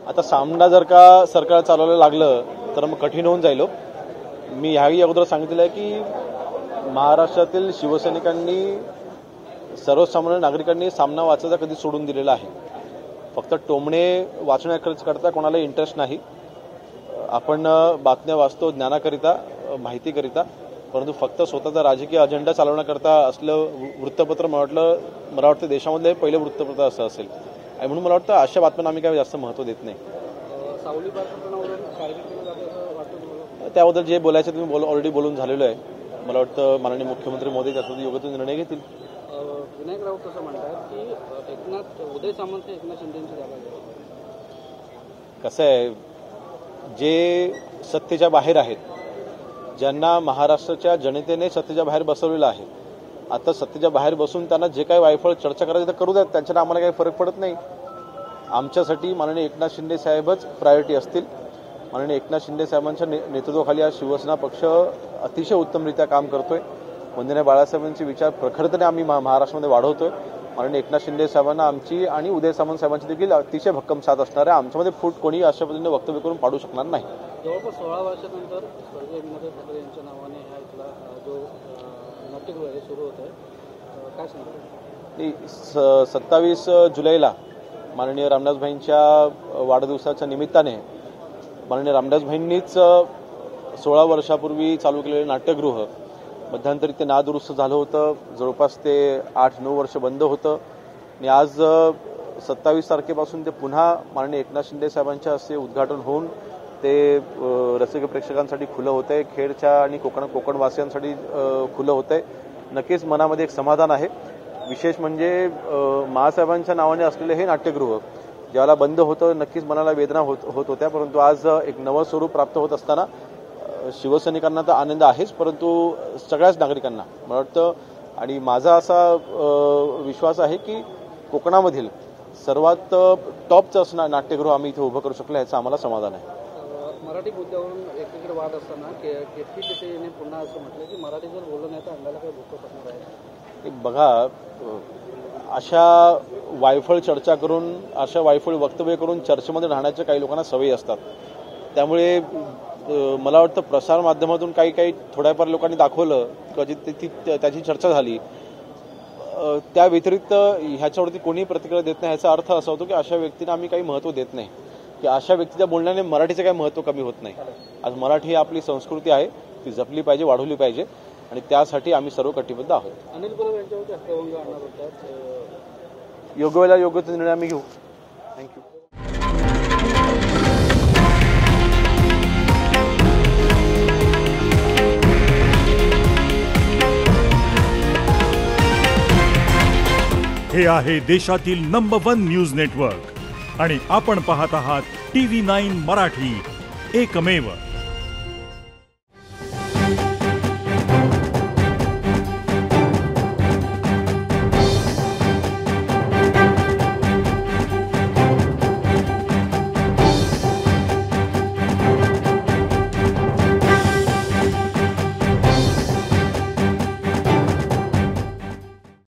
आता सामना जर का सरकार चालवायला लागलं तर मग कठीण होऊन जाईल. मी ह्याही अगोदर सांगितलेलं आहे की महाराष्ट्रातील शिवसैनिकांनी सर्वसामान्य नागरिकांनी सामना वाचायचा कधी सोडून दिलेला आहे. फक्त टोमणे वाचण्याकरता कोणाला इंटरेस्ट नाही. आपण बातम्या वाचतो ज्ञानाकरिता, माहितीकरिता, परंतु फक्त स्वतःचा राजकीय अजेंडा चालवण्याकरता असलं वृत्तपत्र मला वाटतं देशामधले पहिले वृत्तपत्र असं असेल. आणि म्हणून मला वाटतं अशा बातम्यांना आम्ही काही जास्त महत्त्व देत नाही. त्याबद्दल जे बोलायचं तुम्ही ऑलरेडी बोलून झालेलो आहे. मला वाटतं माननीय मुख्यमंत्री मोदी त्यासाठी योग्य तो निर्णय घेतील. विनायक राऊत असं म्हणतात की उदय सामंत एकनाथ शिंदेची जागा घ्यावी. कसं आहे, जे सत्तेच्या बाहेर आहेत, ज्यांना महाराष्ट्राच्या जनतेने सत्तेच्या बाहेर बसवलेलं आहे, आता सत्तेच्या बाहेर बसून त्यांना जे काही वायफळ चर्चा करायची तर करू द्यात. त्यांच्याने आम्हाला काही फरक पडत नाही. आमच्यासाठी माननीय एकनाथ शिंदे साहेबच प्रायोरिटी असतील. माननीय एकनाथ शिंदे साहेबांच्या नेतृत्वाखाली आज शिवसेना पक्ष अतिशय उत्तमरित्या काम करतोय. वंदनीय बाळासाहेबांचे विचार प्रखरतेने आम्ही महाराष्ट्रामध्ये वाढवतोय. माननीय एकनाथ शिंदे साहेबांना आमची आणि उदय सामंत साहेबांची देखील अतिशय भक्कम साथ असणार आहे. आमच्यामध्ये फूट कोणी अशा पद्धतीने वक्तव्य करून पाडू शकणार नाही. जवळपास 16 वर्षानंतर स्वर्गीय विनायक ठाकरे यांच्या नावाने हा इथला जो नाट्यगृह आहे सुरू होत आहे, काय सांगतो? 27 जुलैला माननीय रामदासभाईंच्या वाढदिवसाच्या निमित्ताने माननीय रामदासभाईंनीच 16 वर्षापूर्वी चालू केलेलं नाट्यगृह मध्यंतरी ते नादुरुस्त झालं होतं. जवळपास ते 8-9 वर्ष बंद होतं आणि आज 27 तारखेपासून ते पुन्हा माननीय एकनाथ शिंदे साहेबांच्या हस्ते उद्घाटन होऊन ते रसिक प्रेक्षकांसाठी खुलं होत आहे. खेडच्या आणि कोकणवासियांसाठी खुलं होत आहे. नक्कीच मनामध्ये एक समाधान आहे. विशेष म्हणजे महासाहेबांच्या नावाने असलेले हे नाट्यगृह ज्याला बंद होतं, नक्कीच मनाला वेदना होत होत्या. परंतु आज एक नवं स्वरूप प्राप्त होत असताना शिवसैनिकांना तर आनंद आहेच, परंतु सगळ्याच नागरिकांना मला वाटतं आणि माझा असा विश्वास आहे की कोकणामधील सर्वात टॉपचं असं नाट्यगृह आम्ही इथे उभं करू शकलो, याचं आम्हाला समाधान आहे. मराठी मुद्द्यावरून एकीकडे वाद असताना केतकी तिथे येणे पुन्हा असं म्हटलं की मराठी जर बोललं नाही तर अंगाला काही भूक पडणार आहे. बघा, अशा वायफळ चर्चा करून, अशा वायफळ वक्तव्य करून चर्चेमध्ये राहण्याच्या काही लोकांना सवयी असतात. त्यामुळे मला वाटतं प्रसार माध्यमातून काही थोड्याफार लोकांनी दाखवलं किंवा त्याची चर्चा झाली, त्या व्यतिरिक्त ह्याच्यावरती कोणी प्रतिक्रिया देत नाही. ह्याचा अर्थ असा होतो की अशा व्यक्तींना आम्ही काही महत्त्व देत नाही, की अशा व्यक्तीच्या बोलण्याने मराठीचं काही महत्त्व कमी होत नाही. आज मराठी ही आपली संस्कृती आहे, ती जपली पाहिजे, वाढवली पाहिजे आणि त्यासाठी आम्ही सर्व कटिबद्ध आहोत. अनिल परब यांच्यावरती हत्याभंग आणणार होतात, योग्य वेळेला योग्य तो निर्णय आम्ही घेऊ. थँक्यू. हे आहे देशातील नंबर 1 न्यूज नेटवर्क आणि आपण पाहत आहात TV9 मराठी, एकमेव.